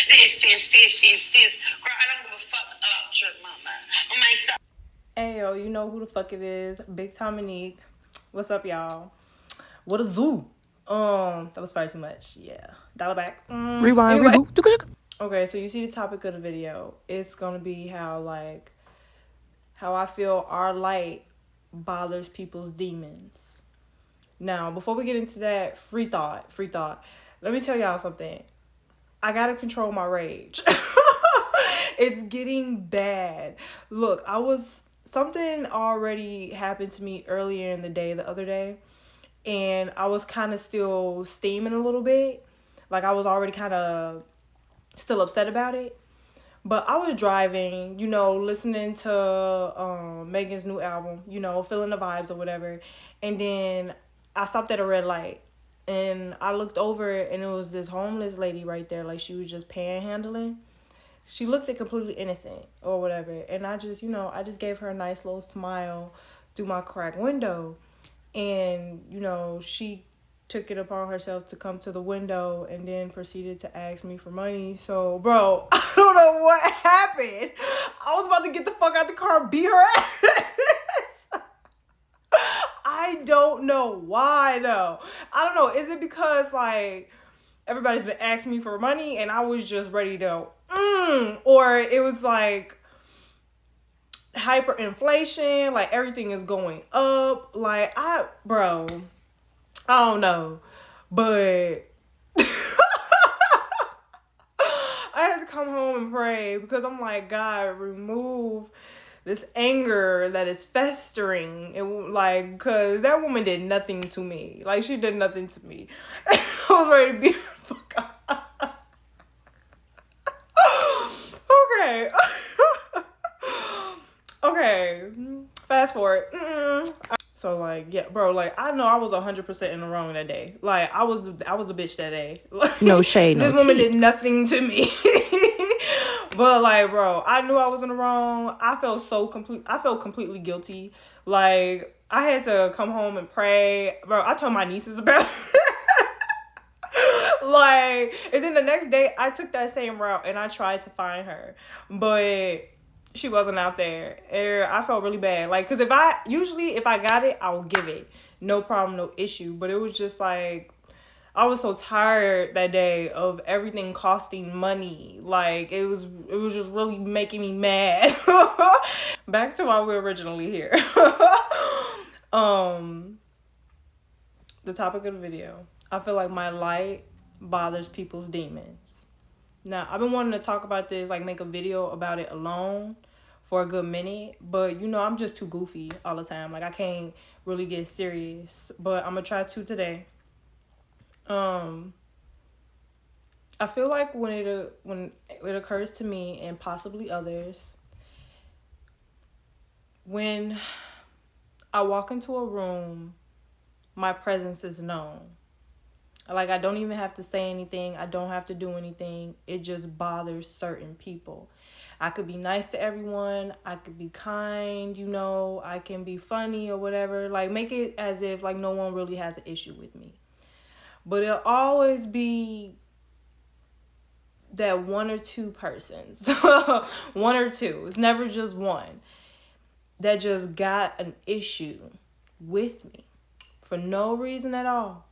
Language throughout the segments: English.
This. Girl, I don't give a fuck about your mama. On myself. Hey, yo, you know who the fuck it is. Big Dominique. What's up, y'all? What a zoo. That was probably too much. Yeah. Dial it back. Rewind, anyway. reboot. Okay, so you see the topic of the video. It's gonna be how I feel our light bothers people's demons. Now, before we get into that, free thought. Let me tell y'all something. I gotta control my rage. It's getting bad. Look, something already happened to me earlier in the day, the other day, and I was kind of still steaming a little bit. Like, I was already kind of still upset about it. But I was driving, listening to Megan's new album, feeling the vibes or whatever. And then I stopped at a red light. And I looked over and it was this homeless lady right there. Like, she was just panhandling. She looked completely innocent or whatever. And I just gave her a nice little smile through my cracked window. And, she took it upon herself to come to the window and then proceeded to ask me for money. So, bro, I don't know what happened. I was about to get the fuck out the car and beat her ass. I don't know why, though. I don't know. Is it because, like, everybody's been asking me for money and I was just ready to, or it was, like, hyperinflation, like, everything is going up. Like, I don't know. But I had to come home and pray because I'm like, God, remove this anger that is festering. Because that woman did nothing to me. Like, she did nothing to me. I was ready to beat her the fuck up. Okay. Okay. Fast forward. So, like, yeah, bro, like, I know I was 100% in the wrong that day. Like, I was a bitch that day. Like, No shade, no This woman tea. did nothing to me. But, like, bro, I knew I was in the wrong. I felt completely guilty. Like, I had to come home and pray. Bro, I told my nieces about it. Like, and then the next day, I took that same route and I tried to find her. But she wasn't out there. And I felt really bad. Like, because if I got it, I will give it. No problem, no issue. But it was just like, I was so tired that day of everything costing money. Like, it was just really making me mad. Back to why we're originally here. The topic of the video. I feel like my light bothers people's demons. Now, I've been wanting to talk about this, like, make a video about it alone for a good minute. But, I'm just too goofy all the time. Like, I can't really get serious. But I'm going to try to today. I feel like when it occurs to me and possibly others, when I walk into a room, my presence is known. Like, I don't even have to say anything. I don't have to do anything. It just bothers certain people. I could be nice to everyone. I could be kind, I can be funny or whatever. Like, make it as if, like, no one really has an issue with me. But it'll always be that one or two persons. One or two. It's never just one. That just got an issue with me. For no reason at all.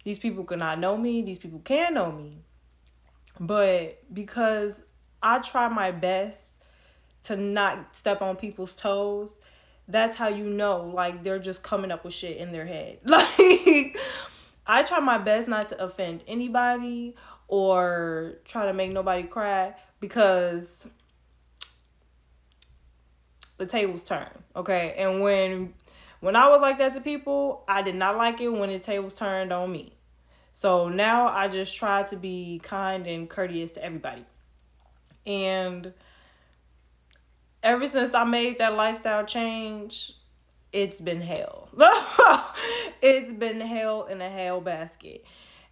These people cannot know me. These people can know me. But because I try my best to not step on people's toes, that's how you know, like, they're just coming up with shit in their head. Like, I try my best not to offend anybody or try to make nobody cry because the tables turn, okay? And when I was like that to people, I did not like it when the tables turned on me. So now I just try to be kind and courteous to everybody. And ever since I made that lifestyle change, it's been hell. It's been hell in a hell basket.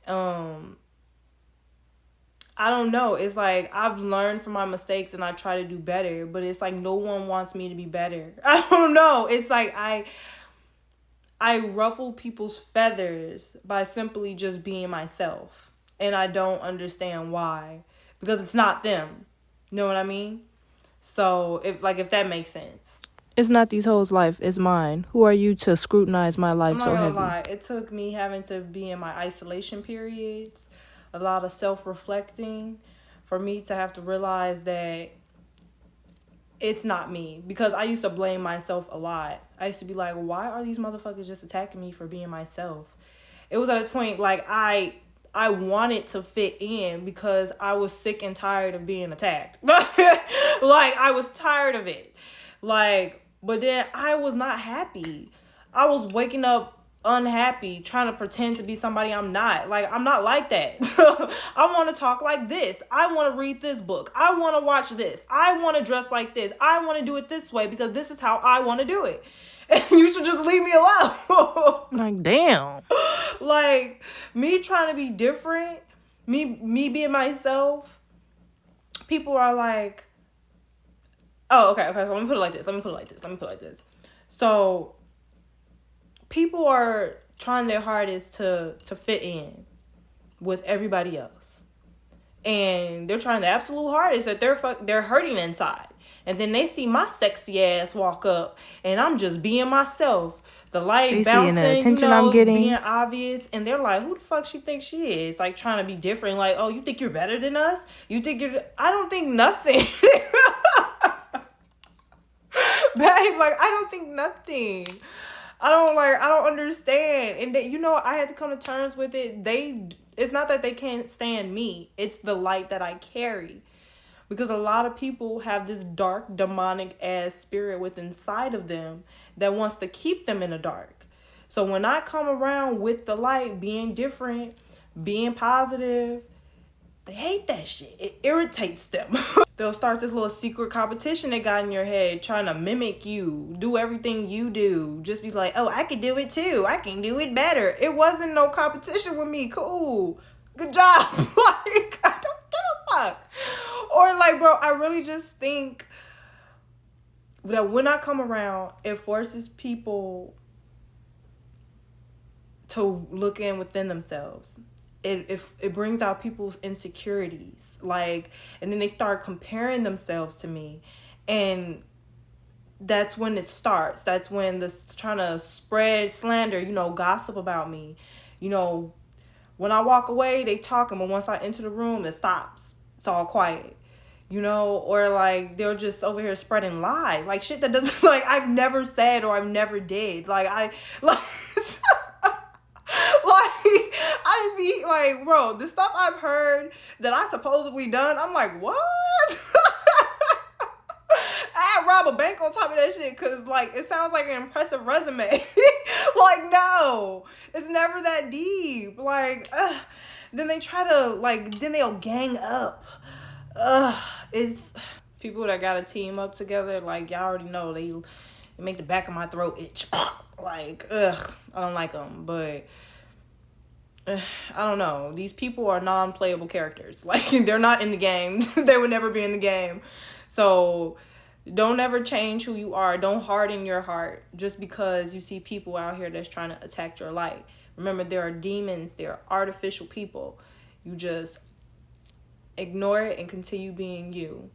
I don't know. It's like I've learned from my mistakes and I try to do better, but it's like no one wants me to be better. I don't know. It's like I ruffle people's feathers by simply just being myself. And I don't understand why. because it's not them. You know what I mean? So if that makes sense. It's not these hoes' life, it's mine. Who are you to scrutinize my life so heavy? I'm not gonna lie, it took me having to be in my isolation periods, a lot of self-reflecting, for me to have to realize that it's not me. Because I used to blame myself a lot. I used to be like, why are these motherfuckers just attacking me for being myself? It was at a point like I wanted to fit in because I was sick and tired of being attacked. Like, I was tired of it. Like, but then I was not happy. I was waking up unhappy, trying to pretend to be somebody I'm not. Like, I'm not like that. I want to talk like this. I want to read this book. I want to watch this. I want to dress like this. I want to do it this way because this is how I want to do it. And you should just leave me alone. Like, damn. Like, me trying to be different, me being myself, people are like, oh, okay, so let me put it like this. So, people are trying their hardest to fit in with everybody else. And they're trying their absolute hardest that they're hurting inside. And then they see my sexy ass walk up and I'm just being myself. The light they bouncing, the attention I'm getting, being obvious, and they're like, "Who the fuck she thinks she is?" Like, trying to be different. Like, "Oh, you think you're better than us? You think you're?" I don't think nothing. Babe, like, I don't think nothing. I don't understand. And they, I had to come to terms with it. It's not that they can't stand me. It's the light that I carry. Because a lot of people have this dark, demonic ass spirit within inside of them that wants to keep them in the dark. So when I come around with the light, being different, being positive, they hate that shit. It irritates them. They'll start this little secret competition they got in your head, trying to mimic you, do everything you do. Just be like, oh, I can do it too. I can do it better. It wasn't no competition with me. Cool. Good job. Like, I don't give a fuck. Or like, bro, I really just think that when I come around, it forces people to look in within themselves. It brings out people's insecurities, like, and then they start comparing themselves to me, and that's when it starts. That's when this trying to spread slander, gossip about me. When I walk away, they talking, but once I enter the room, it stops. It's all quiet, or like they're just over here spreading lies, like shit that doesn't, like, I've never said or I've never did. Like, I just be like, bro, the stuff I've heard that I supposedly done, I'm like, what? I rob a bank on top of that shit because, like, it sounds like an impressive resume. Like, no, it's never that deep. Like, then they try to, like, then they'll gang up. It's people that got to team up together. Like, y'all already know, they make the back of my throat itch. Like, I don't like them, but I don't know. These people are non-playable characters. Like, they're not in the game. They would never be in the game. So don't ever change who you are. Don't harden your heart just because you see people out here that's trying to attack your light. Remember, there are demons. There are artificial people. You just ignore it and continue being you.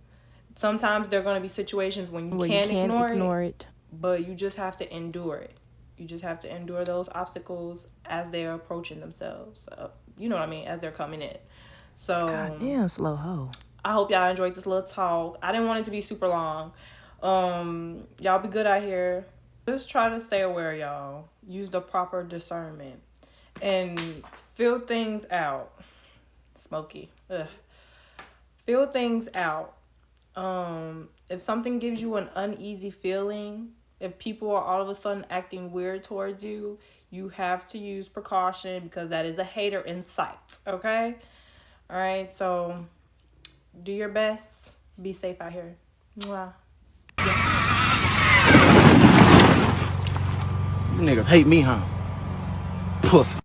Sometimes there are going to be situations when you can't ignore it, but you just have to endure it. You just have to endure those obstacles as they're approaching themselves. You know what I mean? As they're coming in. So, goddamn, slow hoe. I hope y'all enjoyed this little talk. I didn't want it to be super long. Y'all be good out here. Just try to stay aware, y'all. Use the proper discernment. And feel things out. Smoky. Ugh. Feel things out. If something gives you an uneasy feeling, if people are all of a sudden acting weird towards you, you have to use precaution because that is a hater in sight, okay? All right, so do your best. Be safe out here. Mwah. You niggas hate me, huh? Pussy.